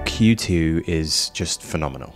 Q2 is just phenomenal.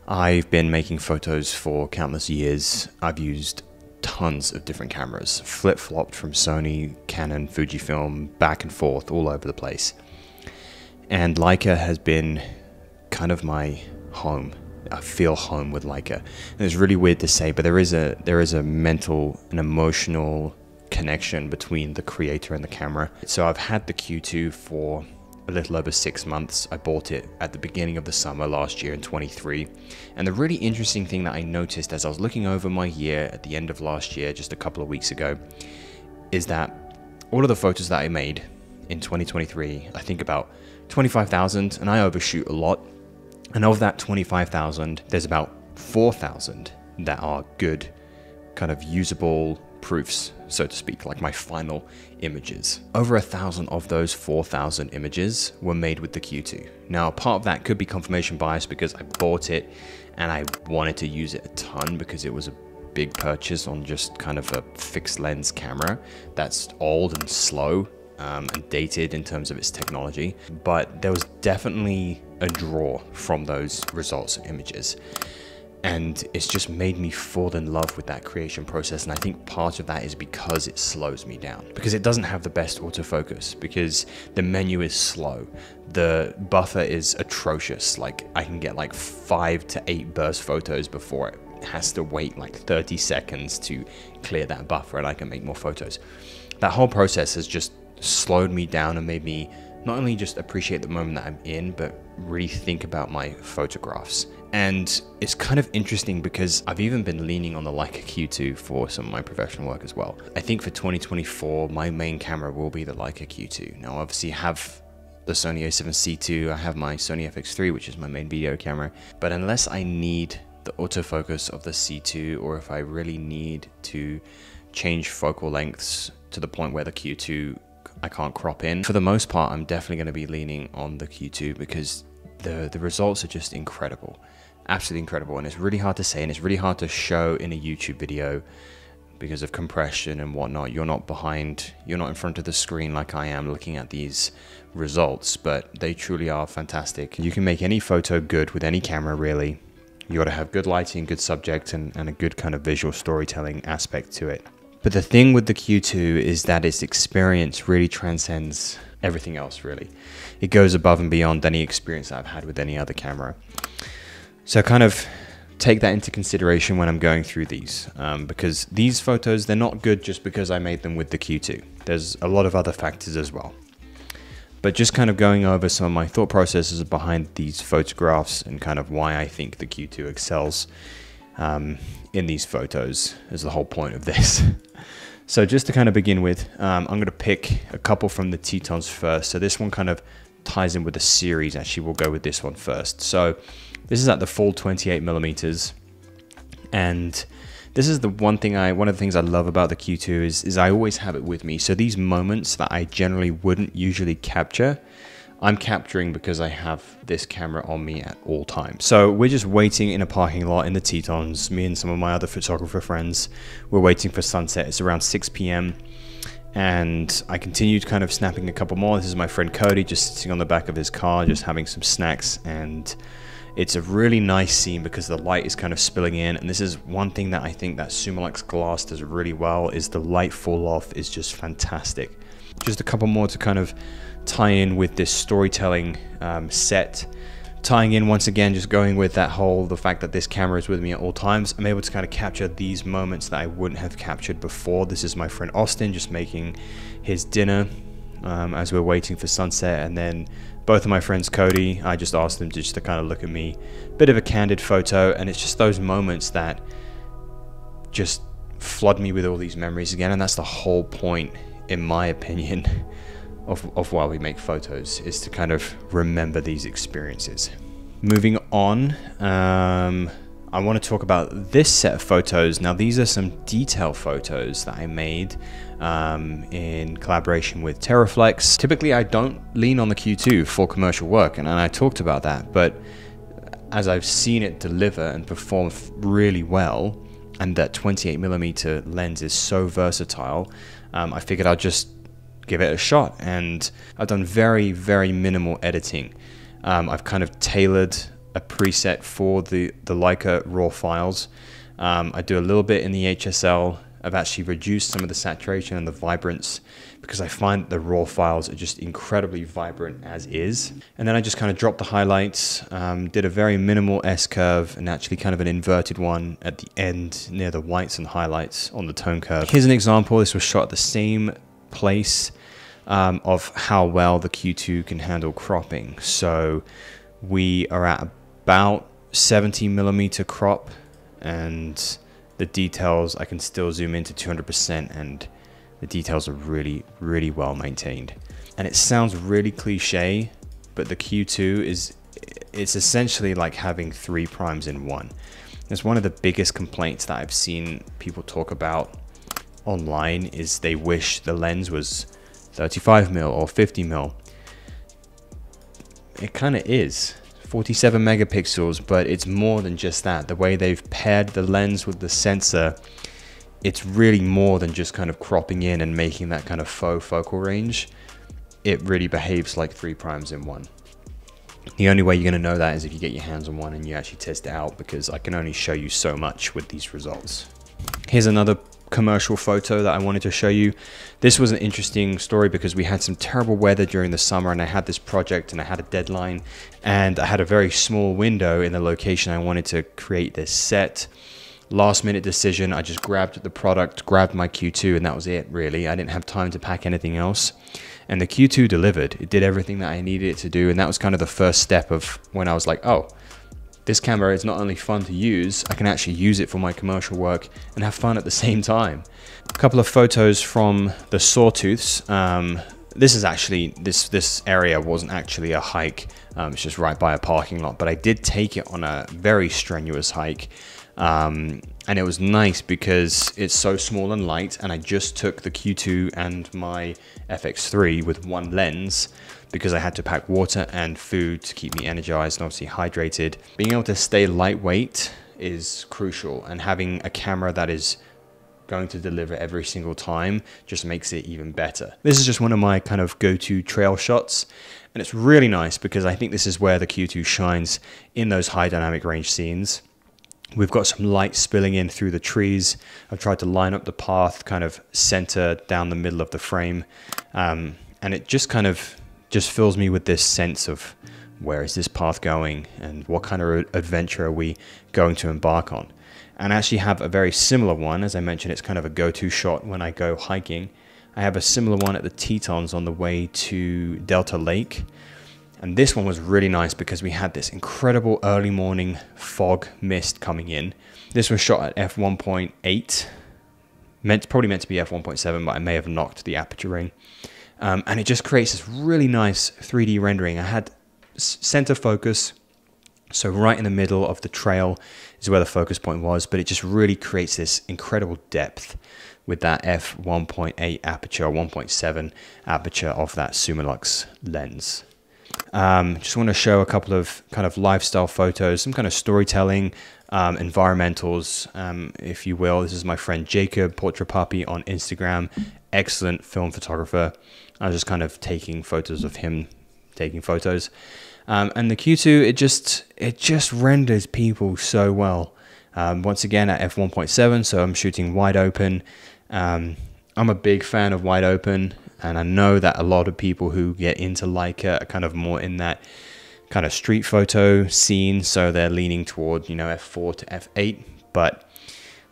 I've been making photos for countless years. I've used tons of different cameras, flip-flopped from Sony, Canon, Fujifilm, back and forth, all over the place. And Leica has been kind of my home. I feel home with Leica. And it's really weird to say, but there is a mental and emotional connection between the creator and the camera. So I've had the Q2 for a little over 6 months. I bought it at the beginning of the summer last year in 23. And the really interesting thing that I noticed as I was looking over my year at the end of last year, just a couple of weeks ago, is that all of the photos that I made in 2023, I think about 25,000, and I overshoot a lot. And of that 25,000, there's about 4,000 that are good, kind of usable proofs, so to speak, like my final images. Over 1,000 of those 4,000 images were made with the Q2. Now, part of that could be confirmation bias because I bought it and I wanted to use it a ton because it was a big purchase on just kind of a fixed lens camera that's old and slow and dated in terms of its technology. But there was definitely a draw from those results and images. And it's just made me fall in love with that creation process. And I think part of that is because it slows me down, because it doesn't have the best autofocus, because the menu is slow. The buffer is atrocious. Like I can get like 5 to 8 burst photos before it has to wait like 30 seconds to clear that buffer and I can make more photos. That whole process has just slowed me down and made me not only just appreciate the moment that I'm in, but really think about my photographs. And it's kind of interesting because I've even been leaning on the Leica Q2 for some of my professional work as well. I think for 2024, my main camera will be the Leica Q2. Now, obviously I have the Sony a7C II, I have my Sony FX3, which is my main video camera. But unless I need the autofocus of the C2, or if I really need to change focal lengths to the point where the Q2 I can't crop in, for the most part, I'm definitely going to be leaning on the Q2 because the results are just incredible. Absolutely incredible. And it's really hard to say, and it's really hard to show in a YouTube video because of compression and whatnot. You're not in front of the screen like I am looking at these results, but they truly are fantastic. You can make any photo good with any camera, really. You got to have good lighting, good subject, and a good kind of visual storytelling aspect to it. But the thing with the Q2 is that its experience really transcends everything else, really. It goes above and beyond any experience that I've had with any other camera. So kind of take that into consideration when I'm going through these, because these photos, they're not good just because I made them with the Q2. There's a lot of other factors as well. But just kind of going over some of my thought processes behind these photographs and kind of why I think the Q2 excels in these photos is the whole point of this. So just to kind of begin with, I'm going to pick a couple from the Tetons first. So this one kind of ties in with the series. Actually, we'll go with this one first. So this is at the full 28 millimeters. And this is one of the things I love about the Q2 is I always have it with me. So these moments that I generally wouldn't usually capture, I'm capturing because I have this camera on me at all times. So we're just waiting in a parking lot in the Tetons, me and some of my other photographer friends. We're waiting for sunset. It's around 6 p.m. And I continued kind of snapping a couple more. This is my friend Cody just sitting on the back of his car, just having some snacks. And it's a really nice scene because the light is kind of spilling in. And this is one thing that I think that Summilux glass does really well, is the light fall off is just fantastic. Just a couple more to kind of tie in with this storytelling set. Tying in once again, just going with the fact that this camera is with me at all times, I'm able to kind of capture these moments that I wouldn't have captured before. This is my friend Austin just making his dinner as we're waiting for sunset. And then both of my friends, Cody, I just asked them just to kind of look at me. Bit of a candid photo, and it's just those moments that just flood me with all these memories again. And that's the whole point, in my opinion, of why we make photos, is to kind of remember these experiences. Moving on, I want to talk about this set of photos. Now, these are some detail photos that I made in collaboration with Teraflex. Typically, I don't lean on the Q2 for commercial work, and I talked about that, but as I've seen it deliver and perform really well, and that 28mm lens is so versatile, I figured I'd just give it a shot. And I've done very, very minimal editing I've kind of tailored a preset for the Leica raw files. I do a little bit in the HSL. I've actually reduced some of the saturation and the vibrance because I find the raw files are just incredibly vibrant as is. And then I just kind of dropped the highlights, did a very minimal S-curve and actually kind of an inverted one at the end near the whites and highlights on the tone curve. Here's an example. This was shot at the same place of how well the Q2 can handle cropping. So we are at about 70mm crop, and the details, I can still zoom into 200%, and the details are really, really well maintained. And it sounds really cliche, but the Q2 it's essentially like having 3 primes in one. It's one of the biggest complaints that I've seen people talk about online is they wish the lens was 35mm or 50mm. It kind of is. 47 megapixels, but it's more than just that. The way they've paired the lens with the sensor, it's really more than just kind of cropping in and making that kind of faux focal range. It really behaves like 3 primes in one. The only way you're going to know that is if you get your hands on one and you actually test it out, because I can only show you so much with these results. Here's another commercial photo that I wanted to show you. This was an interesting story because we had some terrible weather during the summer, and I had this project and I had a deadline, and I had a very small window in the location I wanted to create this set. Last minute decision, I just grabbed the product, grabbed my Q2, and that was it really. I didn't have time to pack anything else, and the Q2 delivered. It did everything that I needed it to do, and that was kind of the first step of when I was like, oh, this camera is not only fun to use, I can actually use it for my commercial work and have fun at the same time. A couple of photos from the sawtooths. This is actually, this area wasn't actually a hike. It's just right by a parking lot, but I did take it on a very strenuous hike. And it was nice because it's so small and light, and I just took the Q2 and my FX3 with one lens because I had to pack water and food to keep me energized and obviously hydrated. Being able to stay lightweight is crucial, and having a camera that is going to deliver every single time just makes it even better. This is just one of my kind of go-to trail shots, and it's really nice because I think this is where the Q2 shines in those high dynamic range scenes. We've got some light spilling in through the trees. I've tried to line up the path kind of center down the middle of the frame, and it just kind of fills me with this sense of where is this path going and what kind of adventure are we going to embark on. And I actually have a very similar one. As I mentioned, it's kind of a go-to shot when I go hiking. I have a similar one at the Tetons on the way to Delta Lake. And this one was really nice because we had this incredible early morning fog mist coming in. This was shot at f1.8, probably meant to be f1.7, but I may have knocked the aperture ring. And it just creates this really nice 3D rendering. I had center focus, so right in the middle of the trail is where the focus point was, but it just really creates this incredible depth with that f1.8 aperture, 1.7 aperture of that Summilux lens. Just want to show a couple of kind of lifestyle photos, some kind of storytelling, environmentals, if you will. This is my friend Jacob, Portrait Puppy on Instagram. Excellent film photographer. I was just kind of taking photos of him taking photos. And the Q2, it just renders people so well. Once again at f1.7, so I'm shooting wide open. I'm a big fan of wide open. And I know that a lot of people who get into Leica are kind of more in that kind of street photo scene. So they're leaning toward, you know, f4 to f8. But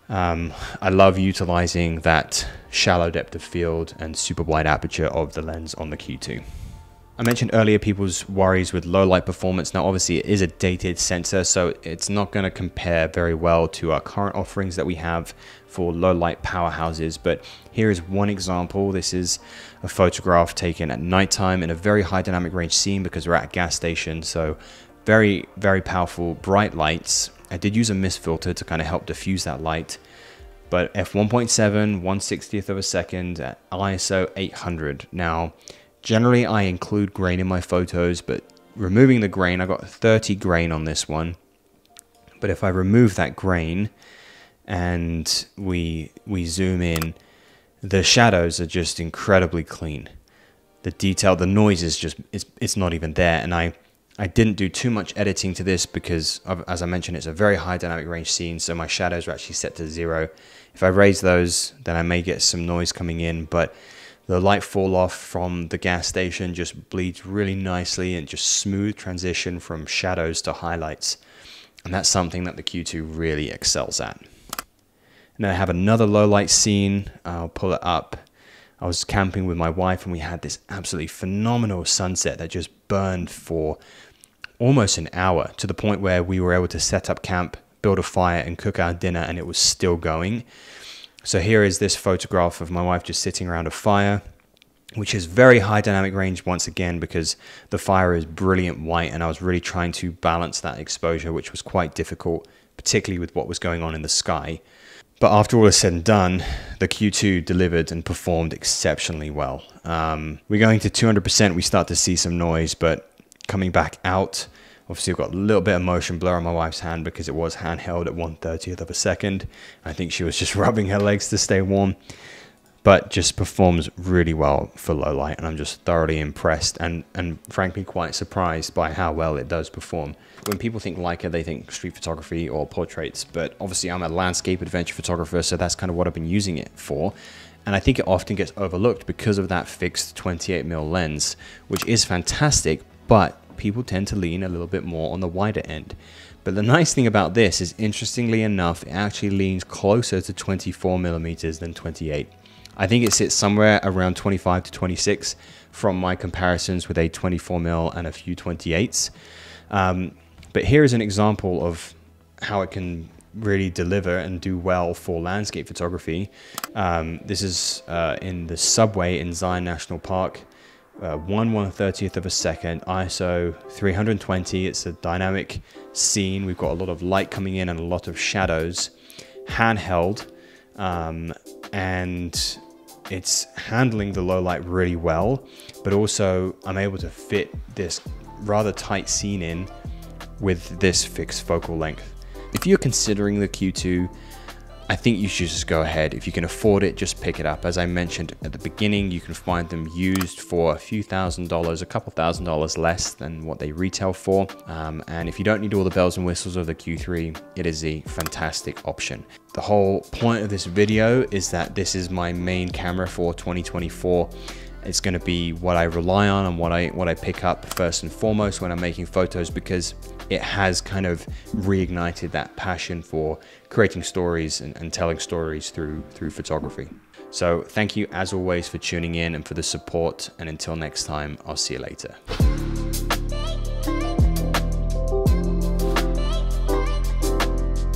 I love utilizing that shallow depth of field and super wide aperture of the lens on the Q2. I mentioned earlier people's worries with low light performance. Now, obviously, it is a dated sensor, so it's not going to compare very well to our current offerings that we have for low light powerhouses. But here is one example. This is a photograph taken at nighttime in a very high dynamic range scene because we're at a gas station. So very, very powerful bright lights. I did use a mist filter to kind of help diffuse that light. But f1.7, 1/60th of a second at ISO 800. Now, generally, I include grain in my photos, but removing the grain, I got 30 grain on this one. But if I remove that grain and we zoom in, the shadows are just incredibly clean. The detail, the noise is just, it's not even there. And I I didn't do too much editing to this because, as I mentioned, it's a very high dynamic range scene, so my shadows are actually set to 0. If I raise those, then I may get some noise coming in, but the light fall off from the gas station just bleeds really nicely and just smooth transition from shadows to highlights. And that's something that the Q2 really excels at. And then I have another low light scene. I'll pull it up. I was camping with my wife and we had this absolutely phenomenal sunset that just burned for almost an hour, to the point where we were able to set up camp, build a fire and cook our dinner, and it was still going. So here is this photograph of my wife just sitting around a fire, which is very high dynamic range once again because the fire is brilliant white, and I was really trying to balance that exposure, which was quite difficult, particularly with what was going on in the sky. But after all is said and done, the Q2 delivered and performed exceptionally well. We're going to 200%, we start to see some noise, but coming back out, obviously I've got a little bit of motion blur on my wife's hand because it was handheld at 1/30th of a second. I think she was just rubbing her legs to stay warm, but just performs really well for low light, and I'm just thoroughly impressed and frankly quite surprised by how well it does perform. When people think Leica, they think street photography or portraits, but obviously I'm a landscape adventure photographer, so that's kind of what I've been using it for. And I think it often gets overlooked because of that fixed 28mm lens, which is fantastic, but people tend to lean a little bit more on the wider end. But the nice thing about this is, interestingly enough, it actually leans closer to 24mm than 28. I think it sits somewhere around 25 to 26 from my comparisons with a 24mm and a few 28s. But here is an example of how it can really deliver and do well for landscape photography. This is in the subway in Zion National Park. 1/130th of a second, ISO 320. It's a dynamic scene. We've got a lot of light coming in and a lot of shadows. Handheld, and it's handling the low light really well, but also I'm able to fit this rather tight scene in with this fixed focal length. If you're considering the Q2, I think you should just go ahead. If you can afford it, just pick it up. As I mentioned at the beginning, you can find them used for a few $1,000s, a couple $1,000s less than what they retail for. And if you don't need all the bells and whistles of the Q3, it is a fantastic option. The whole point of this video is that this is my main camera for 2024. It's going to be what I rely on and what I pick up first and foremost when I'm making photos, because it has kind of reignited that passion for creating stories and telling stories through photography. So thank you as always for tuning in and for the support, and until next time, I'll see you later.